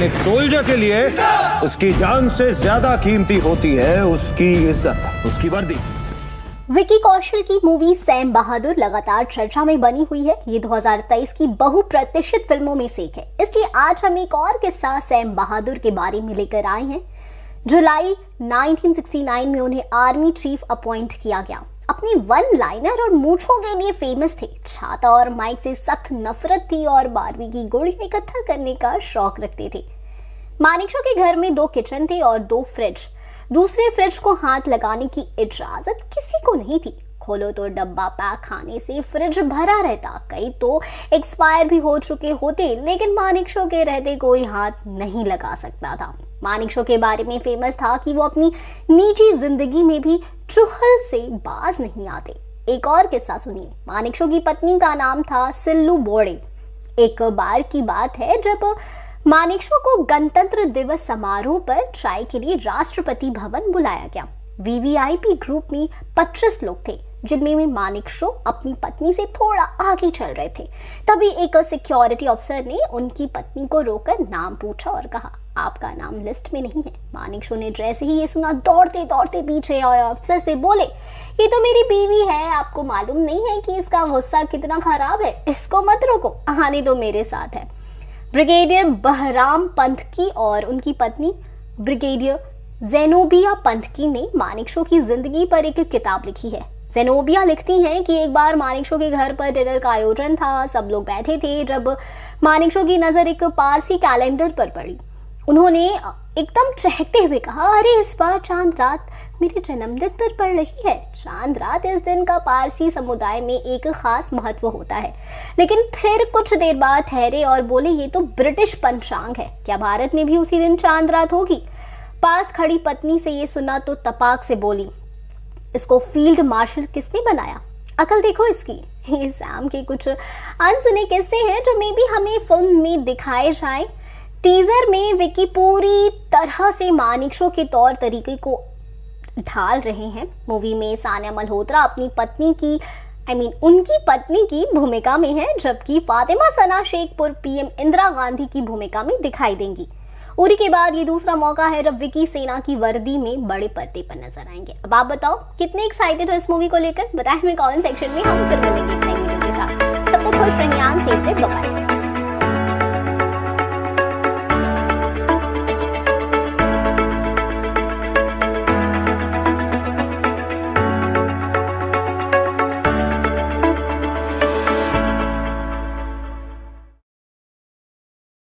लेकिन एक सोल्जर के लिए उसकी जान से ज्यादा कीमती होती है उसकी इज्जत, उसकी वर्दी। विकी कौशल की मूवी सैम बहादुर लगातार चर्चा में बनी हुई है। ये 2023 की बहुप्रतीक्षित फिल्मों में से एक है, इसलिए आज हम एक और किस्सा सैम बहादुर के बारे में लेकर आए हैं। जुलाई 1969 में उन्हें आर्मी चीफ अपॉइंट किया गया। अपनी वन लाइनर और मूंछों के लिए फेमस थे। छाता और माइक से सख्त नफरत थी और बारबी की गुड़ियां इकट्ठा करने का शौक रखते थे। मानेकशॉ के घर में 2 किचन थे और 2 फ्रिज। दूसरे फ्रिज को हाथ लगाने की इजाजत किसी को नहीं थी। खोलो तो डब्बा पैक खाने से फ्रिज भरा रहता, कई तो एक्सपायर भी हो चुके होते, लेकिन मानेकशॉ के रहते कोई हाथ नहीं लगा सकता था। मानेकशॉ के बारे में फेमस था कि वो अपनी निजी जिंदगी में भी चुहल से बाज नहीं आते। एक और किस्सा सुनिए। मानेकशॉ की पत्नी का नाम था सिल्लू बोड़े। एक बार की बात है जब मानेकशॉ को गणतंत्र दिवस समारोह पर चाय के लिए राष्ट्रपति भवन बुलाया गया। वीवीआईपी ग्रुप में 25 लोग थे, जिनमें मानेकशॉ अपनी पत्नी से थोड़ा आगे चल रहे थे। तभी एक सिक्योरिटी अफसर ने उनकी पत्नी को रोककर नाम पूछा और कहा, आपका नाम लिस्ट में नहीं है। मानेकशॉ ने जैसे ही ये सुना दौड़ते दौड़ते पीछे और अफसर से बोले, ये तो मेरी बीवी है, आपको मालूम नहीं है कि इसका गुस्सा कितना खराब है, इसको मत रोको, आने दो, मेरे साथ है। ब्रिगेडियर बहराम पंथकी और उनकी पत्नी ब्रिगेडियर जेनोबिया पंथकी ने मानेकशॉ की जिंदगी पर एक किताब लिखी है। जेनोबिया लिखती हैं कि एक बार मानेकशॉ के घर पर डिनर का आयोजन था। सब लोग बैठे थे जब मानेकशॉ की नजर एक पारसी कैलेंडर पर पड़ी। उन्होंने एकदम चहकते हुए कहा, अरे इस बार चांद रात मेरे जन्मदिन पर पड़ रही है। चांद रात इस दिन का पारसी समुदाय में एक खास महत्व होता है। लेकिन फिर कुछ देर बाद ठहरे और बोले, ये तो ब्रिटिश पंचांग है, क्या भारत में भी उसी दिन चांद रात होगी? पास खड़ी पत्नी से ये सुना तो तपाक से बोली, इसको फील्ड मार्शल किसने बनाया? अकल देखो इसकी। ये सैम के कुछ अनसुने किस्से हैं जो मे बी हमें फिल्म में दिखाए जाएं। टीजर में विकी पूरी तरह से मानेकशॉ के तौर तरीके को ढाल रहे हैं। मूवी में सानिया मल्होत्रा अपनी पत्नी की उनकी पत्नी की भूमिका में है, जबकि फातिमा सना शेखपुर पीएम इंदिरा गांधी की भूमिका में दिखाई देंगी। उरी के बाद ये दूसरा मौका है जब विकी सेना की वर्दी में बड़े पर्दे पर नजर आएंगे। अब आप बताओ कितने एक्साइटेड हो इस मूवी को लेकर? बताएं हमें कमेंट सेक्शन में। हम फिर मिलेंगे एक नई वीडियो के साथ। तब तक खुश रहिए, बाय।